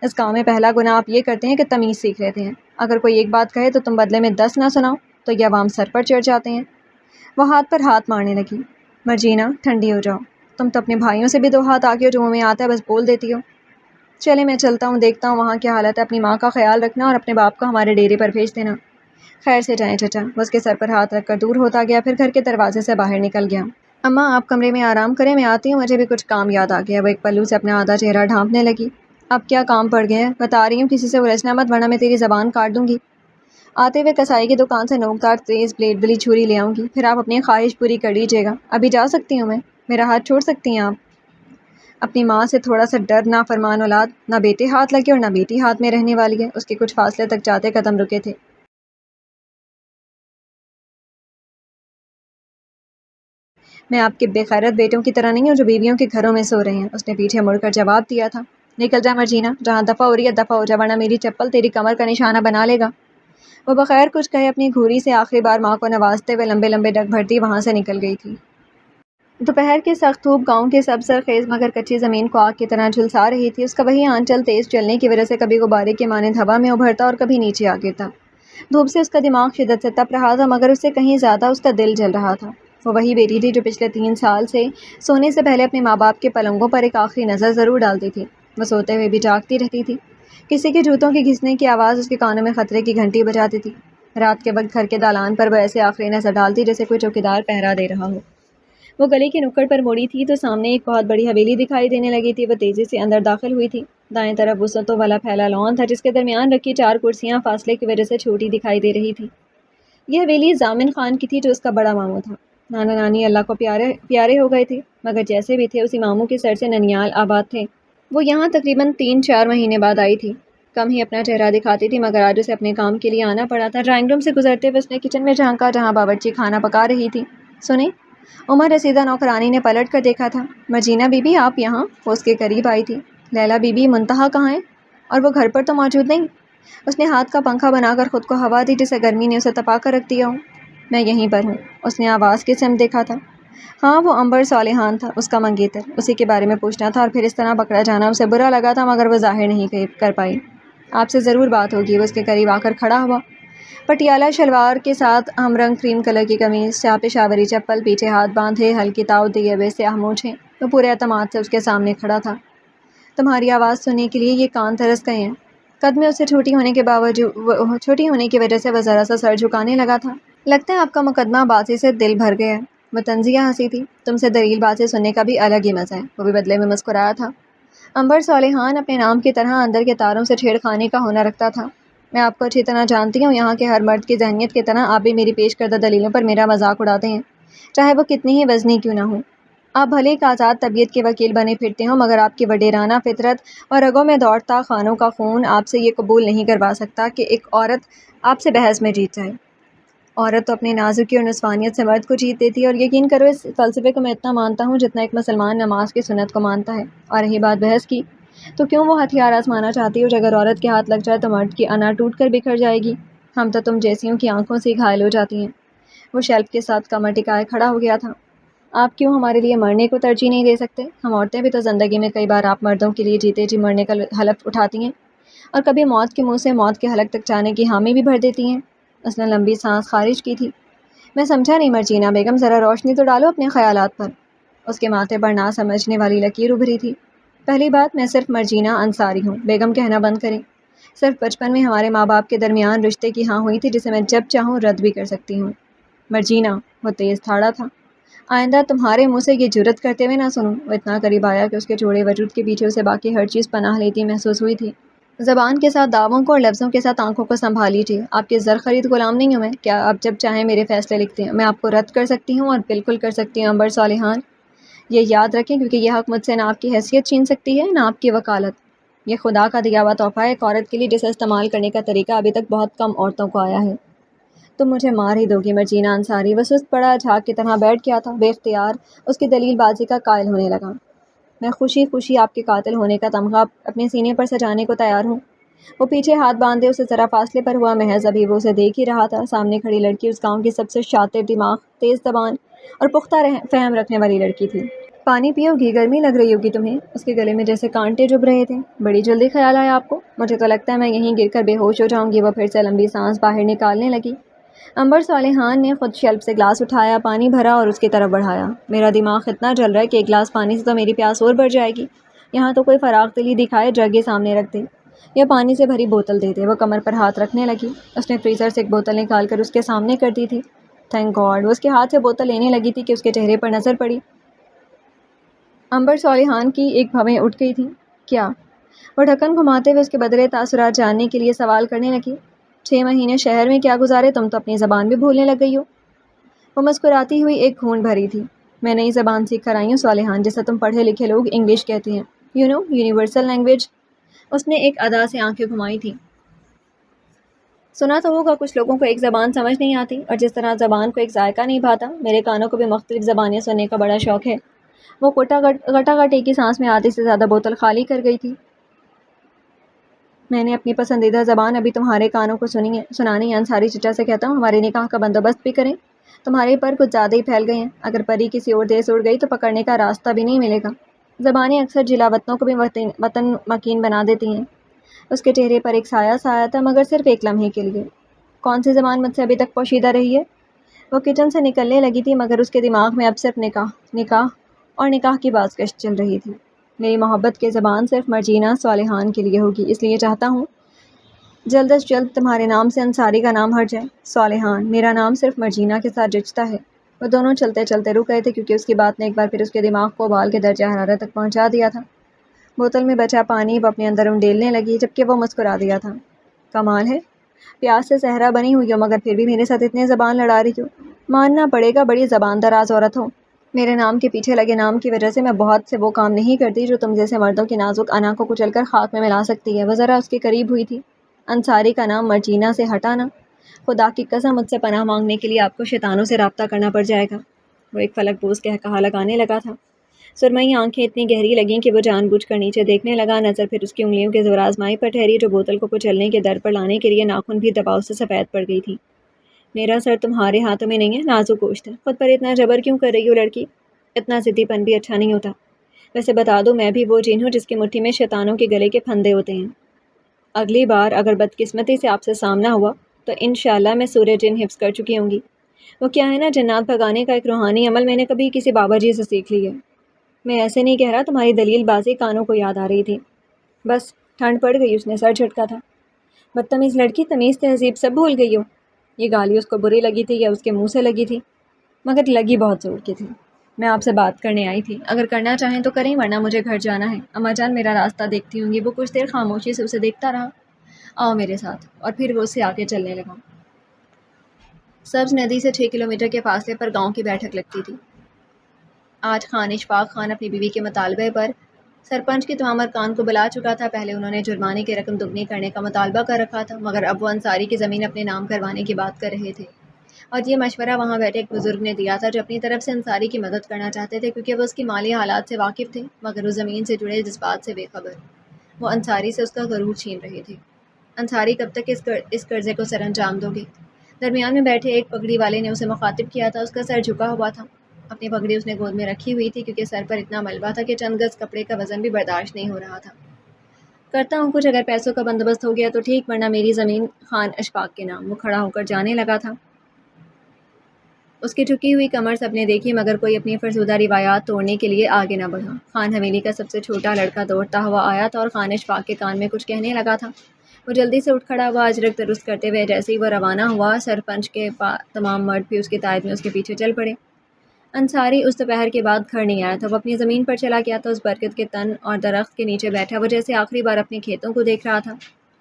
Speaker 1: اس گاؤں میں پہلا گناہ آپ یہ کرتے ہیں کہ تمیز سیکھ لیتے ہیں۔ اگر کوئی ایک بات کہے تو تم بدلے میں 10 نہ سناؤ تو یہ عوام سر پر چڑھ جاتے ہیں۔ وہ ہاتھ پر ہاتھ مارنے لگی۔ مرجینہ، ٹھنڈی ہو جاؤ، تم تو اپنے بھائیوں سے بھی 2 ہاتھ آگے ہو، جو منہ میں آتا ہے بس بول دیتی ہو۔ چلے میں چلتا ہوں، دیکھتا ہوں وہاں کیا حالت ہے۔ اپنی ماں کا خیال رکھنا اور اپنے باپ کو ہمارے ڈیرے پر بھیج دینا۔ خیر سے جائیں چچا۔ وہ اس کے سر پر ہاتھ رکھ کر دور ہوتا گیا، پھر گھر کے دروازے سے باہر نکل گیا۔ اماں، آپ کمرے میں آرام کریں، میں آتی ہوں، مجھے بھی کچھ کام یاد آ گیا۔ وہ ایک پلو سے اپنا آدھا چہرہ ڈھانپنے لگی۔ اب کیا کام پڑ گیا ہے؟ بتا رہی ہوں، کسی سے الجھنا مت، ورنہ میں تیری زبان کاٹ دوں گی۔ آتے ہوئے کسائی کی دکان سے نوکدار تیز بلیڈ والی چھری لے آؤں گی، پھر آپ اپنی خواہش پوری کر لیجیے گا۔ ابھی جا سکتی ہوں میں؟ میرا ہاتھ چھوڑ سکتی ہیں آپ؟ اپنی ماں سے تھوڑا سا ڈر، نافرمان اولاد، نہ بیٹے ہاتھ لگے اور نہ بیٹی ہاتھ میں رہنے والی ہے۔ اس کے کچھ فاصلے تک جاتے قدم رکے تھے۔ میں آپ کے بے غیرت بیٹوں کی طرح نہیں ہوں جو بیویوں کے گھروں میں سو رہے ہیں، اس نے پیچھے مڑ کر جواب دیا تھا۔ نکل جا مرجینہ، جہاں دفع ہو رہی ہے دفع ہو جا، ورنہ میری چپل تیری کمر کا نشانہ بنا لے گا۔ وہ بغیر کچھ کہے اپنی گھوری سے آخری بار ماں کو نوازتے ہوئے لمبے لمبے ڈگ بھرتی وہاں سے نکل گئی تھی۔ دوپہر کی سخت دھوپ گاؤں کے سب سرخیز مگر کچی زمین کو آگ کی طرح جھلسا رہی تھی۔ اس کا وہی آنچل تیز چلنے کی وجہ سے کبھی غبارے کے مانند ہوا میں ابھرتا اور کبھی نیچے آ گرتا۔ دھوپ سے اس کا دماغ شدت سے تپ رہا تھا، مگر اس سے کہیں زیادہ اس کا دل جل رہا تھا۔ وہ وہی بیٹی تھی جو پچھلے 3 سال سے سونے سے پہلے اپنے ماں باپ کے پلنگوں پر ایک آخری نظر ضرور ڈالتی تھی۔ وہ سوتے ہوئے بھی جاگتی رہتی تھی۔ کسی کے جوتوں کے گھسنے کی آواز اس کے کانوں میں خطرے کی گھنٹی بجاتی تھی۔ رات کے وقت گھر کے دالان پر وہ ایسے آخری نظر ڈالتی جیسے کوئی چوکیدار پہرا دے رہا ہو۔ وہ گلی کی نکڑ پر مڑی تھی تو سامنے ایک بہت بڑی حویلی دکھائی دینے لگی تھی۔ وہ تیزی سے اندر داخل ہوئی تھی۔ دائیں طرف وسعتوں والا پھیلا لان تھا، جس کے درمیان رکھی 4 کرسیاں فاصلے کی وجہ سے چھوٹی دکھائی دے رہی تھی۔ یہ حویلی ضامن خان کی تھی، جو اس کا بڑا ماموں تھا۔ نانا نانی اللہ کو پیارے ہو گئے تھے، مگر جیسے بھی تھے اسی ماموں کے سر سے ننیال آباد تھے۔ وہ یہاں تقریباً 3-4 مہینے بعد آئی تھی۔ کم ہی اپنا چہرہ دکھاتی تھی، مگر آج اسے اپنے کام کے لیے آنا پڑا تھا۔ ڈرائنگ روم سے گزرتے ہوئے اس نے کچن میں جھانکا، جہاں باورچی کھانا پکا رہی تھی۔ سنیں، عمر رسیدہ نوکرانی نے پلٹ کر دیکھا تھا۔ مرجینا بی بی، آپ یہاں؟ وہ اس کے قریب آئی تھی۔ لیلا بی بی، منتہا کہاں ہے؟ اور وہ گھر پر تو موجود نہیں۔ اس نے ہاتھ کا پنکھا بنا کر خود کو ہوا دی، جسے گرمی نے اسے تپا کر رکھ دیا ہو۔ میں یہیں پر ہوں۔ اس نے آواز کی سمت دیکھا تھا۔ ہاں، وہ عنبر صالحان تھا، اس کا منگیتر۔ اسی کے بارے میں پوچھنا تھا، اور پھر اس طرح پکڑا جانا اسے برا لگا تھا، مگر وہ ظاہر نہیں کر پائی۔ آپ سے ضرور بات ہوگی۔ وہ اس کے قریب آ کر کھڑا ہوا۔ پٹیالہ شلوار کے ساتھ ہم رنگ کریم کلر کی قمیض، سیاہ پشاوری چپل، پیچھے ہاتھ باندھے، ہلکی تاؤ دیے ہوئے سیاہ مونچھیں۔ وہ پورے اعتماد سے اس کے سامنے کھڑا تھا۔ تمہاری آواز سننے کے لیے یہ کان ترس گئے ہیں۔ قد میں اس سے چھوٹی ہونے کی وجہ سے وہ ذرا سا سر جھکانے لگا تھا۔ لگتا ہے آپ کا مقدمہ بازی سے دل بھر گیا ہے۔ وہ طنزیہ ہنسی تھی۔ تم سے دلیل بازی سننے کا بھی الگ ہی مزہ ہے۔ وہ بھی بدلے میں مسکرایا تھا۔ عنبر صالحان اپنے نام کی طرح اندر کے تاروں سے چھیڑ خانی کا ہنر رکھتا تھا۔ میں آپ کو اچھی طرح جانتی ہوں۔ یہاں کے ہر مرد کی ذہنیت کی طرح آپ بھی میری پیش کردہ دلیلوں پر میرا مذاق اڑاتے ہیں، چاہے وہ کتنی ہی وزنی کیوں نہ ہوں۔ آپ بھلے ایک آزاد طبیعت کے وکیل بنے پھرتے ہوں، مگر آپ کی وڈیرانہ فطرت اور رگوں میں دوڑتا خانوں کا خون آپ سے یہ قبول نہیں کروا سکتا کہ ایک عورت آپ سے بحث میں جیت جائے۔ عورت تو اپنی نازکی اور نسوانیت سے مرد کو جیت دیتی ہے، اور یقین کرو اس فلسفے کو میں اتنا مانتا ہوں جتنا ایک مسلمان نماز کی سنت کو مانتا ہے۔ اور رہی بات بحث کی، تو کیوں وہ ہتھیار آزمانا چاہتی ہو؟ اگر عورت کے ہاتھ لگ جائے تو مرد کی انا ٹوٹ کر بکھر جائے گی۔ ہم تو تم جیسیوں کی آنکھوں سے گھائل ہو جاتی ہیں۔ وہ شیلف کے ساتھ کمر ٹکائے کھڑا ہو گیا تھا۔ آپ کیوں ہمارے لیے مرنے کو ترجیح نہیں دے سکتے؟ ہم عورتیں بھی تو زندگی میں کئی بار آپ مردوں کے لیے جیتے جی مرنے کا حلف اٹھاتی ہیں، اور کبھی موت کے منہ سے موت کے حلق تک جانے کی حامی بھی بھر دیتی ہیں۔ اس نے لمبی سانس خارج کی تھی۔ میں سمجھا نہیں مرجینا بیگم، ذرا روشنی تو ڈالو اپنے خیالات پر۔ اس کے ماتھے پر نہ سمجھنے والی لکیر ابھری تھی۔ پہلی بات، میں صرف مرجینا انصاری ہوں، بیگم کہنا بند کریں۔ صرف بچپن میں ہمارے ماں باپ کے درمیان رشتے کی ہاں ہوئی تھی، جسے میں جب چاہوں رد بھی کر سکتی ہوں۔ مرجینا، وہ تیز تھاڑا تھا، آئندہ تمہارے منہ سے یہ جرأت کرتے ہوئے نہ سنوں۔ وہ اتنا قریب آیا کہ اس کے چوڑے وجود کے پیچھے اسے باقی ہر چیز پناہ لیتی محسوس ہوئی تھی۔ زبان کے ساتھ دعووں کو اور لفظوں کے ساتھ آنکھوں کو سنبھال لیجیے۔ آپ کے زر خرید غلام نہیں ہوں میں، کیا آپ جب چاہیں میرے فیصلے لکھتے ہیں؟ میں آپ کو رد کر سکتی ہوں، اور بالکل کر سکتی ہوں عنبر صالحان۔ یہ یاد رکھیں، کیونکہ یہ حق مجھ سے نہ آپ کی حیثیت چھین سکتی ہے، نہ آپ کی وکالت۔ یہ خدا کا دیا ہوا تحفہ ہے ایک عورت کے لیے، جسے استعمال کرنے کا طریقہ ابھی تک بہت کم عورتوں کو آیا ہے۔ تم مجھے مار ہی دو گی مرجینا انصاری۔ وہ سست پڑا جھاگ کی طرح بیٹھ گیا تھا، بے اختیار اس کی دلیل بازی کا قائل ہونے لگا۔ میں خوشی خوشی آپ کے قاتل ہونے کا تمغہ اپنے سینے پر سجانے کو تیار ہوں۔ وہ پیچھے ہاتھ باندھے اسے ذرا فاصلے پر ہوا، محض ابھی وہ اسے دیکھ ہی رہا تھا۔ سامنے کھڑی لڑکی اس گاؤں کی سب سے شاطر دماغ، تیز زبان اور پختہ فہم رکھنے والی لڑکی تھی۔ پانی پیو گی؟ گرمی لگ رہی ہوگی تمہیں۔ اس کے گلے میں جیسے کانٹے چبھ رہے تھے۔ بڑی جلدی خیال آیا آپ کو؟ مجھے تو لگتا ہے میں یہیں گر کر بے ہوش ہو جاؤں گی۔ وہ پھر سے لمبی سانس باہر نکالنے لگی۔ عنبر صالحان نے خود شیلف سے گلاس اٹھایا، پانی بھرا اور اس کی طرف بڑھایا۔ میرا دماغ اتنا جل رہا ہے کہ ایک گلاس پانی سے تو میری پیاس اور بڑھ جائے گی۔ یہاں تو کوئی فراغ دلی دکھائے، جگ سامنے رکھ دے یا پانی سے بھری بوتل دے دے۔ وہ کمر پر ہاتھ رکھنے لگی۔ اس نے فریزر سے ایک بوتل نکال کر اس کے سامنے کر دی تھی۔ Thank God! وہ اس کے ہاتھ سے بوتل لینے لگی تھی کہ اس کے چہرے پر نظر پڑی۔ عنبر صالحان کی ایک بھویں اٹھ گئی تھی۔ کیا؟ وہ ڈھکن گھماتے ہوئے اس کے بدلے تاثرات جاننے کے لیے سوال کرنے لگی۔ 6 مہینے شہر میں کیا گزارے؟ تم تو اپنی زبان بھی بھولنے لگ گئی ہو۔ وہ مسکراتی ہوئی ایک گھونٹ بھری تھی۔ میں نئی زبان سیکھ کر آئی ہوں صالحان، جسے تم پڑھے لکھے لوگ انگلش کہتے ہیں۔ Universal language. اس نے ایک ادا سے آنکھیں گھمائی تھیں۔ سنا تو ہوگا کچھ لوگوں کو ایک زبان سمجھ نہیں آتی، اور جس طرح زبان کو ایک ذائقہ نہیں بھاتا، میرے کانوں کو بھی مختلف زبانیں سننے کا بڑا شوق ہے۔ وہ گٹا ایک ہی سانس میں آدھی سے زیادہ بوتل خالی کر گئی تھی۔ میں نے اپنی پسندیدہ زبان ابھی تمہارے کانوں کو سنانی ہے۔ انصاری چچا سے کہتا ہوں ہمارے نکاح کا بندوبست بھی کریں۔ تمہارے پر کچھ زیادہ ہی پھیل گئے ہیں۔ اگر پری کسی اور دیس اڑ گئی تو پکڑنے کا راستہ بھی نہیں ملے گا۔ زبانیں اکثر جلا وطنوں کو بھی وطن مکین بنا دیتی ہیں۔ اس کے چہرے پر ایک سایہ سایہ تھا، مگر صرف ایک لمحے کے لیے۔ کون سی زبان مجھ سے ابھی تک پوشیدہ رہی ہے؟ وہ کچن سے نکلنے لگی تھی مگر اس کے دماغ میں اب صرف نکاح نکاح اور نکاح کی بازگشت چل رہی تھی۔ میری محبت کی زبان صرف مرجینہ صالحان کے لیے ہوگی، اس لیے چاہتا ہوں جلد از جلد تمہارے نام سے انصاری کا نام ہٹ جائے۔ صالحان میرا نام صرف مرجینہ کے ساتھ جچتا ہے۔ وہ دونوں چلتے چلتے رک گئے تھے کیونکہ اس کی بات نے ایک بار پھر اس کے دماغ کو ابال کے درجہ حرارت تک پہنچا دیا تھا۔ بوتل میں بچا پانی وہ اپنے اندر انڈیلنے لگی جبکہ وہ مسکرا دیا تھا۔ کمال ہے، پیاس سے صحرا بنی ہوئی ہو مگر پھر بھی میرے ساتھ اتنے زبان لڑا رہی ہو۔ ماننا پڑے گا بڑی زبان دراز عورت ہو۔ میرے نام کے پیچھے لگے نام کی وجہ سے میں بہت سے وہ کام نہیں کرتی جو تم جیسے مردوں کی نازک انا کو کچل کر خاک میں ملا سکتی ہے۔ وہ ذرا اس کے قریب ہوئی تھی۔ انصاری کا نام مرجینہ سے ہٹانا، خدا کی قسم مجھ سے پناہ مانگنے کے لیے آپ کو شیطانوں سے رابطہ کرنا پڑ جائے گا۔ وہ ایک فلک بوز کہا لگانے لگا تھا۔ سرمئی آنکھیں اتنی گہری لگیں کہ وہ جان بوجھ کر نیچے دیکھنے لگا۔ نظر پھر اس کی انگلیوں کے زور آزمائی پر ٹھہری جو بوتل کو کچلنے کے در پر لانے کے لیے ناخن بھی دباؤ سے سفید پڑ گئی تھی۔ میرا سر تمہارے ہاتھوں میں نہیں ہے، نازک گوشت ہے۔ خود پر اتنا جبر کیوں کر رہی ہو لڑکی؟ اتنا ضدی پن بھی اچھا نہیں ہوتا۔ ویسے بتا دو میں بھی وہ جن ہوں جس کی مٹھی میں شیطانوں کے گلے کے پھندے ہوتے ہیں۔ اگلی بار اگر بدقسمتی سے آپ سے سامنا ہوا تو انشاءاللہ میں سورہ جن حفظ کر چکی ہوں گی۔ وہ کیا ہے نا، جنات بھگانے کا ایک روحانی عمل میں نے کبھی کسی بابا جی سے سیکھ لی ہے۔ میں ایسے نہیں کہہ رہا، تمہاری دلیل بازی کانوں کو یاد آ رہی تھی۔ بس ٹھنڈ پڑ گئی، اس نے سر جھٹکا تھا۔ بدتمیز لڑکی، تمیز تہذیب سب بھول گئی ہو۔ یہ گالی اس کو بری لگی تھی یا اس کے منہ سے لگی تھی؟ مگر لگی بہت زور کی تھی۔ میں آپ سے بات کرنے آئی تھی، اگر کرنا چاہیں تو کریں ورنہ مجھے گھر جانا ہے۔ اماں جان میرا راستہ دیکھتی ہوں گی۔ وہ کچھ دیر خاموشی سے اسے دیکھتا رہا۔ آؤ میرے ساتھ، اور پھر وہ اس سے آگے چلنے لگا۔ سبز ندی سے 6 کلومیٹر کے فاصلے پر گاؤں کی بیٹھک لگتی تھی۔ آج خان اشفاق خان اپنی بیوی کے مطالبے پر سرپنچ کے تمام ارکان کو بلا چکا تھا۔ پہلے انہوں نے جرمانے کی رقم دگنی کرنے کا مطالبہ کر رکھا تھا مگر اب وہ انصاری کی زمین اپنے نام کروانے کی بات کر رہے تھے، اور یہ مشورہ وہاں بیٹھے ایک بزرگ نے دیا تھا جو اپنی طرف سے انصاری کی مدد کرنا چاہتے تھے کیونکہ وہ اس کی مالی حالات سے واقف تھے مگر اس زمین سے جڑے جذبات سے بے خبر۔ وہ انصاری سے اس کا غرور چھین رہے تھے۔ انصاری کب تک اس قرضے کو سر انجام دو گے؟ درمیان میں بیٹھے ایک پگڑی والے نے اسے مخاطب کیا تھا۔ اس کا سر جھکا ہوا تھا، اپنی پگڑی اس نے گود میں رکھی ہوئی تھی کیونکہ سر پر اتنا ملبہ تھا کہ چند گز کپڑے کا وزن بھی برداشت نہیں ہو رہا تھا۔ کرتا ہوں کچھ، اگر پیسوں کا بندوبست ہو گیا تو ٹھیک ورنہ میری زمین خان اشفاق کے نام۔ وہ کھڑا ہو کر جانے لگا تھا۔ اس کی جھکی ہوئی کمر سب نے دیکھی مگر کوئی اپنی فرسودہ روایات توڑنے کے لیے آگے نہ بڑھا۔ خان حویلی کا سب سے چھوٹا لڑکا دوڑتا ہوا آیا تھا اور خان اشفاق کے کان میں کچھ کہنے لگا تھا۔ وہ جلدی سے اٹھ کھڑا ہوا، اجرک درست کرتے ہوئے۔ جیسے ہی وہ روانہ ہوا سرپنچ کے تمام مرد بھی اس کی تائید میں اس کے پیچھے چل پڑے۔ انصاری اس دوپہر کے بعد گھر نہیں آیا تھا۔ وہ اپنی زمین پر چلا گیا تھا، اس برکت کے تن اور درخت کے نیچے بیٹھا وہ جیسے آخری بار اپنے کھیتوں کو دیکھ رہا تھا،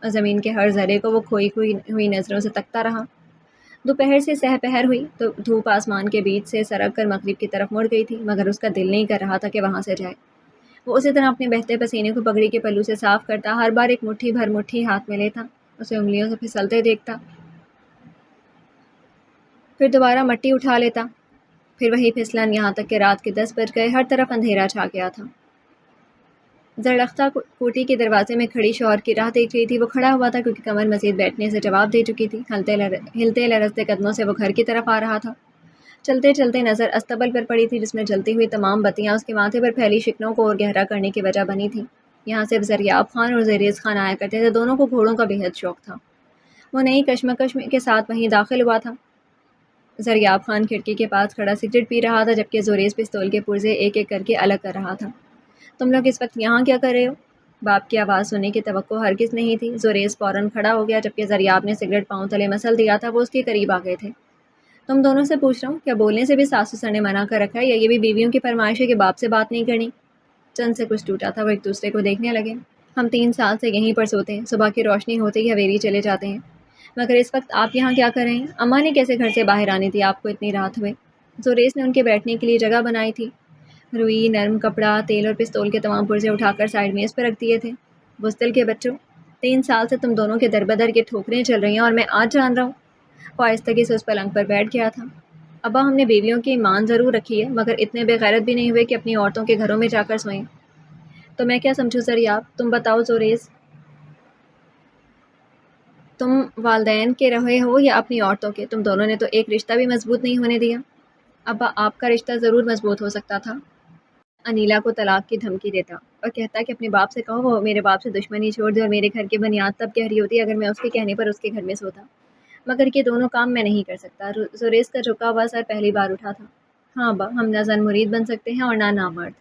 Speaker 1: اور زمین کے ہر ذرے کو وہ کھوئی ہوئی نظروں سے تکتا رہا۔ دوپہر سے سہ پہر ہوئی تو دھوپ آسمان کے بیچ سے سرک کر مغرب کی طرف مڑ گئی تھی مگر اس کا دل نہیں کر رہا تھا کہ وہاں سے جائے۔ وہ اسی طرح اپنے بہتے پسینے کو پگڑی کے پلو سے صاف کرتا، ہر بار ایک مٹھی بھر مٹھی ہاتھ میں لیتا، اسے انگلیوں سے پھسلتے دیکھتا، پھر دوبارہ مٹی اٹھا لیتا، پھر وہی پھسلن، یہاں تک کہ رات کے 10 بج گئے۔ ہر طرف اندھیرا چھا گیا تھا۔ زرختہ کوٹھی کے دروازے میں کھڑی شوہر کی راہ دیکھ رہی تھی۔ وہ کھڑا ہوا تھا کیونکہ کمر مزید بیٹھنے سے جواب دے چکی تھی۔ ہلتے لرزتے قدموں سے وہ گھر کی طرف آ رہا تھا۔ چلتے چلتے نظر استبل پر پڑی تھی جس میں جلتی ہوئی تمام بتیاں اس کے ماتھے پر پھیلی شکنوں کو اور گہرا کرنے کی وجہ بنی تھی۔ یہاں صرف زریاب خان اور زیریز خان آیا کرتے تھے، دونوں کو گھوڑوں کا بے حد شوق تھا۔ وہ نئی کشمکش کے ساتھ وہیں داخل ہوا تھا۔ زریاب خان کھڑکی کے پاس کھڑا سگریٹ پی رہا تھا جبکہ زوریز پستول کے پرزے ایک ایک کر کے الگ کر رہا تھا۔ تم لوگ اس وقت یہاں کیا کر رہے ہو؟ باپ کی آواز سننے کی توقع ہرگز نہیں تھی۔ زوریز فوراً کھڑا ہو گیا جبکہ زریاب نے سگریٹ پاؤں تلے مسل دیا تھا۔ وہ اس کے قریب آ گئے تھے۔ تم دونوں سے پوچھ رہا ہوں، کیا بولنے سے بھی ساس سسر نے منع کر رکھا ہے یا یہ بھی بیویوں کی فرمائش ہے کہ باپ سے بات نہیں کرنی؟ چند سے کچھ ٹوٹا تھا۔ وہ ایک دوسرے کو دیکھنے لگے۔ ہم 3 سال سے یہیں پر سوتے ہیں، صبح کی روشنی ہوتے ہی حویلی چلے جاتے ہیں، مگر اس وقت آپ یہاں کیا کر رہے ہیں؟ اماں نے کیسے گھر سے باہر آنے دی آپ کو اتنی رات ہوئے؟ زوریز نے ان کے بیٹھنے کے لیے جگہ بنائی تھی۔ روئی، نرم کپڑا، تیل اور پستول کے تمام پرزے اٹھا کر سائڈ میز پر رکھ دیے تھے۔ بزدل کے بچوں، 3 سال سے تم دونوں کے دربدر کے ٹھوکریں چل رہی ہیں اور میں آج جان رہا ہوں۔ وہ آہستگی سے اس پلنگ پر بیٹھ گیا تھا۔ ابا ہم نے بیویوں کی مان ضرور رکھی ہے مگر اتنے بے غیرت بھی نہیں ہوئے کہ اپنی عورتوں کے گھروں میں جا کر سوئیں۔ تو میں کیا سمجھوں زریاب؟ تم بتاؤ زوریز، تم والدین کے رہے ہو یا اپنی عورتوں کے؟ تم دونوں نے تو ایک رشتہ بھی مضبوط نہیں ہونے دیا۔ ابا آپ کا رشتہ ضرور مضبوط ہو سکتا تھا۔ انیلا کو طلاق کی دھمکی دیتا اور کہتا کہ اپنے باپ سے کہو وہ میرے باپ سے دشمنی چھوڑ دے، اور میرے گھر کی بنیاد تب گہری ہوتی اگر میں اس کے کہنے پر اس کے گھر میں سوتا۔ مگر یہ دونوں کام میں نہیں کر سکتا۔ زریز کا جھکا ہوا سر پہلی بار اٹھا تھا۔ ہاں با، ہم نہ زن مرید بن سکتے ہیں اور نہ نامرد۔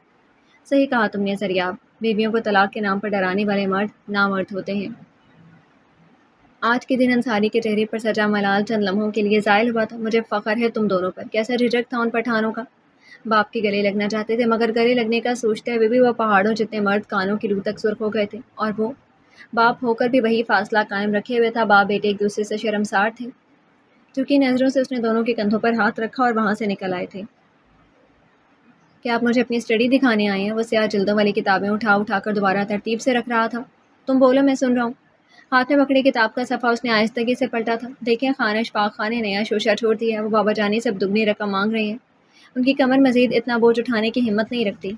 Speaker 1: صحیح کہا تم نے سریاب، بیویوں کو طلاق کے نام پر ڈرانے والے مرد نامرد ہوتے ہیں۔ آج کے دن انصاری کے چہرے پر سجا ملال چند لمحوں کے لیے زائل ہوا تھا۔ مجھے فخر ہے تم دونوں پر۔ کیسا جھجک تھا ان پٹھانوں کا۔ باپ کے گلے لگنا چاہتے تھے، مگر گلے لگنے کا سوچتے ہوئے بھی وہ پہاڑوں جتنے مرد کانوں کی روح تک سرخ ہو گئے تھے، اور وہ باپ ہو کر بھی وہی فاصلہ قائم رکھے ہوئے تھا۔ باپ بیٹے ایک دوسرے سے شرمسار تھے۔ جھکی نظروں سے اس نے دونوں کے کندھوں پر ہاتھ رکھا اور وہاں سے نکل آئے تھے۔ کیا آپ مجھے اپنی اسٹڈی دکھانے آئے ہیں؟ وہ سیاہ جلدوں والی کتابیں اٹھا کر دوبارہ ترتیب سے رکھ رہا تھا۔ تم بولو، میں سن رہا ہوں۔ ہاتھ میں پکڑی کتاب کا صفحہ اس نے آہستگی سے پلٹا تھا۔ دیکھیں، خانہ اشفاق خان نے نیا شوشہ چھوڑ دیا ہے۔ وہ بابا جانی سے اب دگنی رقم مانگ رہے ہیں۔ ان کی کمر مزید اتنا بوجھ اٹھانے کی ہمت نہیں رکھتی۔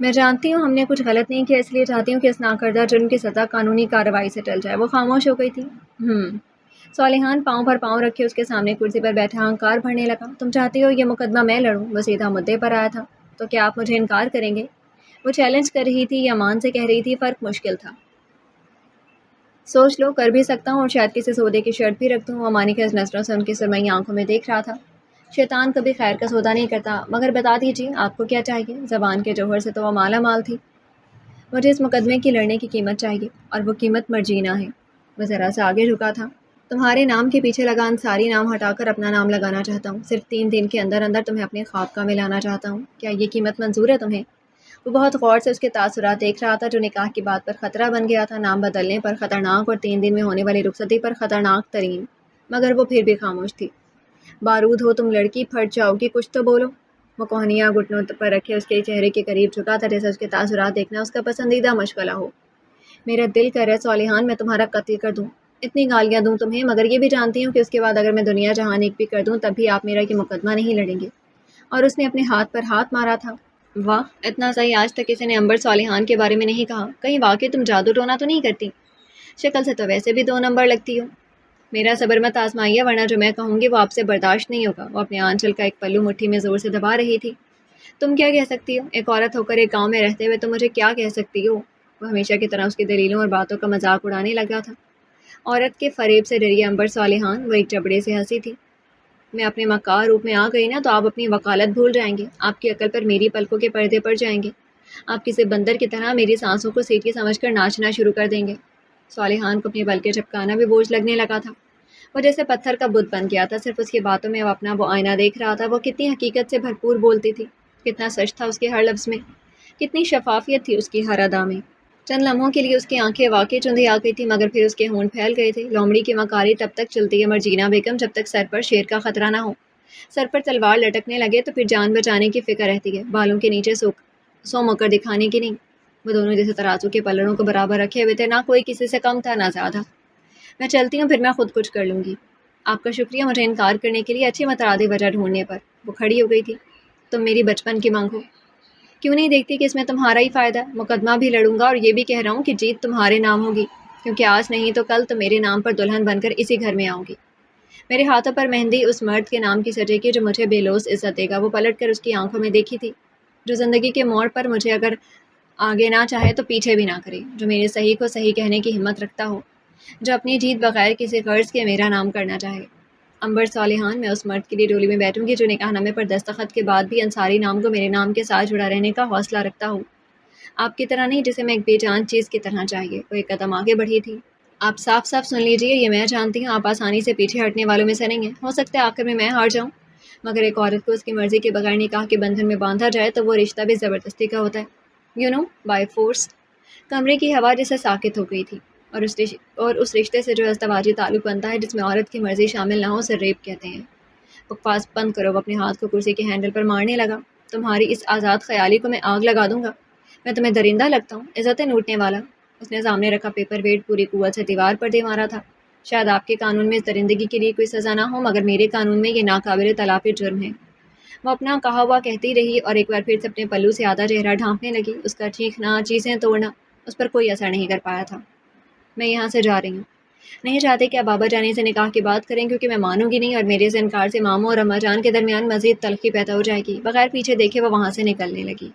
Speaker 1: میں جانتی ہوں ہم نے کچھ غلط نہیں کیا، اس لیے چاہتی ہوں کہ اس ناکردہ جرم کی سزا قانونی کارروائی سے ٹل جائے۔ وہ خاموش ہو گئی تھی۔ صالحان پاؤں پر پاؤں رکھے اس کے سامنے کرسی پر بیٹھا ہنکار بھرنے لگا۔ تم چاہتی ہو یہ مقدمہ میں لڑوں؟ وہ سیدھا مدعے پر آیا تھا۔ تو کیا آپ مجھے انکار کریں گے؟ وہ چیلنج کر رہی تھی یا مان سے کہہ رہی تھی، فرق مشکل تھا۔ سوچ لو، کر بھی سکتا ہوں اور شاید کسی سودے کی شرط بھی رکھ دوں۔ وہ مانی خیز نظروں سے ان کی سرمئی آنکھوں میں دیکھ رہا تھا۔ شیطان کبھی خیر کا سودا نہیں کرتا، مگر بتا دیجیے آپ کو کیا چاہیے؟ زبان کے جوہر سے تو وہ مالا مال تھی۔ مجھے اس مقدمے کی لڑنے کی قیمت چاہیے، اور وہ قیمت مرجینا ہے۔ وہ ذرا سا آگے جھکا تھا۔ تمہارے نام کے پیچھے لگا انصاری نام ہٹا کر اپنا نام لگانا چاہتا ہوں۔ صرف 3 دن کے اندر اندر تمہیں اپنے خوابگاہ میں لانا چاہتا ہوں۔ کیا یہ قیمت منظور ہے تمہیں؟ وہ بہت غور سے اس کے تاثرات دیکھ رہا تھا، جو نکاح کی بات پر خطرہ بن گیا تھا، نام بدلنے پر خطرناک اور 3 دن میں ہونے والی رخصتی پر خطرناک ترین۔ مگر وہ پھر بھی خاموش تھی۔ بارود ہو تم لڑکی، پھٹ جاؤ گی، کچھ تو بولو۔ وہ کوہنیاں گھٹنوں پر رکھے اس کے چہرے کے قریب جھکا تھا، جیسے اس کے تاثرات دیکھنا اس کا پسندیدہ مشغلہ ہو۔ میرا دل کر رہا ہے صالحان، میں تمہارا قتل کر دوں، اتنی گالیاں دوں تمہیں، مگر یہ بھی جانتی ہوں کہ اس کے بعد اگر میں دنیا جہان ایک بھی کر دوں تب بھی آپ میرا یہ مقدمہ نہیں لڑیں گے۔ اور اس نے اپنے ہاتھ پر ہاتھ مارا تھا۔ واہ، اتنا صحیح آج تک کسی نے امبر صالحان کے بارے میں نہیں کہا۔ کہیں واقعی تم جادو ٹونا تو نہیں کرتی؟ شکل سے تو ویسے بھی 2 نمبر لگتی ہو۔ میرا صبر مت آزمائیے، ورنہ جو میں کہوں گی وہ آپ سے برداشت نہیں ہوگا۔ وہ اپنے آنچل کا ایک پلو مٹھی میں زور سے دبا رہی تھی۔ تم کیا کہہ سکتی ہو؟ ایک عورت ہو کر ایک گاؤں میں رہتے ہوئے تم مجھے کیا کہہ سکتی ہو؟ وہ ہمیشہ کی طرح اس کی دلیلوں اور باتوں کا مذاق اڑانے لگا تھا۔ عورت کے فریب سے ڈری امبر صالحان، وہ ایک جبڑے سے ہنسی تھی۔ میں اپنے مکار روپ میں آ گئی نا تو آپ اپنی وکالت بھول جائیں گے، آپ کی عقل پر میری پلکوں کے پردے پڑ جائیں گے، آپ کسی بندر کی طرح میری سانسوں کو سیٹی سمجھ کر ناچنا شروع کر دیں گے۔ صالحان کو اپنی پلکیں جھپکانا بھی بوجھ لگنے لگا تھا۔ وہ جیسے پتھر کا بت بن گیا تھا، صرف اس کی باتوں میں وہ اپنا وہ آئینہ دیکھ رہا تھا۔ وہ کتنی حقیقت سے بھرپور بولتی تھی، کتنا سچ تھا اس کے ہر لفظ میں، کتنی شفافیت تھی اس کی ہر ادا میں۔ چند لمحوں کے لیے اس کی آنکھیں واقعی چندھی آ گئی تھی، مگر پھر اس کے ہونٹ پھیل گئے تھے۔ لومڑی کی مکاری تب تک چلتی ہے مرجینا بیگم جب تک سر پر شیر کا خطرہ نہ ہو۔ سر پر تلوار لٹکنے لگے تو پھر جان بچانے کی فکر رہتی ہے، بالوں کے نیچے سو مکر دکھانے کی نہیں۔ وہ دونوں جیسے ترازو کے پلڑوں کو برابر رکھے ہوئے تھے، نہ کوئی کسی سے کم تھا نہ زیادہ۔ میں چلتی ہوں، پھر میں خود کچھ کر لوں گی۔ آپ کا شکریہ مجھے انکار کرنے کے لیے، اچھی مترادف وجہ ڈھونڈنے پر۔ وہ کھڑی ہو گئی تھی۔ تم میری بچپن کی مانگ ہو، کیوں نہیں دیکھتی کہ اس میں تمہارا ہی فائدہ ہے؟ مقدمہ بھی لڑوں گا اور یہ بھی کہہ رہا ہوں کہ جیت تمہارے نام ہوگی، کیونکہ آج نہیں تو کل تم میرے نام پر دلہن بن کر اسی گھر میں آؤ گی۔ میرے ہاتھوں پر مہندی اس مرد کے نام کی سجے گی جو مجھے بے لوث عزت دے گا۔ وہ پلٹ کر اس کی آنکھوں میں دیکھی تھی۔ جو زندگی کے موڑ پر مجھے اگر آگے نہ چاہے تو پیچھے بھی نہ کرے، جو میرے صحیح کو صحیح کہنے کی ہمت رکھتا ہو، جو اپنی جیت بغیر کسی غرض کے میرا نام کرنا چاہے۔ امبر صالحان، میں اس مرد کے لیے ڈولی میں بیٹھوں گی جو نکاح نامے پر دستخط کے بعد بھی انصاری نام کو میرے نام کے ساتھ جڑا رہنے کا حوصلہ رکھتا ہو۔ آپ کی طرح نہیں، جسے میں ایک بے جان چیز کی طرح چاہیے۔ وہ ایک قدم آگے بڑھی تھی۔ آپ صاف صاف سن لیجئے، یہ میں جانتی ہوں آپ آسانی سے پیچھے ہٹنے والوں میں سے نہیں ہیں۔ ہو سکتا ہے آخر میں ہار جاؤں، مگر ایک عورت کو اس کی مرضی کے بغیر نکاح کے بندھن میں باندھا جائے تو وہ رشتہ بھی زبردستی کا ہوتا ہے، بائی فورس۔ کمرے کی ہوا جیسے ساکت ہو گئی تھی، اور اس رشتے سے جو ازدواجی تعلق بنتا ہے جس میں عورت کی مرضی شامل نہ ہو، اسے ریپ کہتے ہیں۔ بکواس بند کرو۔ وہ اپنے ہاتھ کو کرسی کے ہینڈل پر مارنے لگا۔ تمہاری اس آزاد خیالی کو میں آگ لگا دوں گا۔ میں تمہیں درندہ لگتا ہوں، عزتیں لوٹنے والا؟ اس نے سامنے رکھا پیپر ویٹ پوری قوت سے دیوار پر دے مارا تھا۔ شاید آپ کے قانون میں اس درندگی کے لیے کوئی سزا نہ ہو، مگر میرے قانون میں یہ ناقابل تلافی جرم ہے۔ وہ اپنا کہا ہوا کہتی رہی اور ایک بار پھر سے اپنے پلو سے آدھا چہرہ ڈھانپنے لگی۔ اس کا چیخنا، چیزیں توڑنا اس پر کوئی اثر نہیں کر پایا تھا۔ میں یہاں سے جا رہی ہوں۔ نہیں چاہتے کہ آپ بابا جانی سے نکاح کی بات کریں، کیونکہ میں مانوں گی نہیں، اور میرے اس انکار سے ماموں اور اماں جان کے درمیان مزید تلخی پیدا ہو جائے گی۔ بغیر پیچھے دیکھے وہ وہاں سے نکلنے لگی۔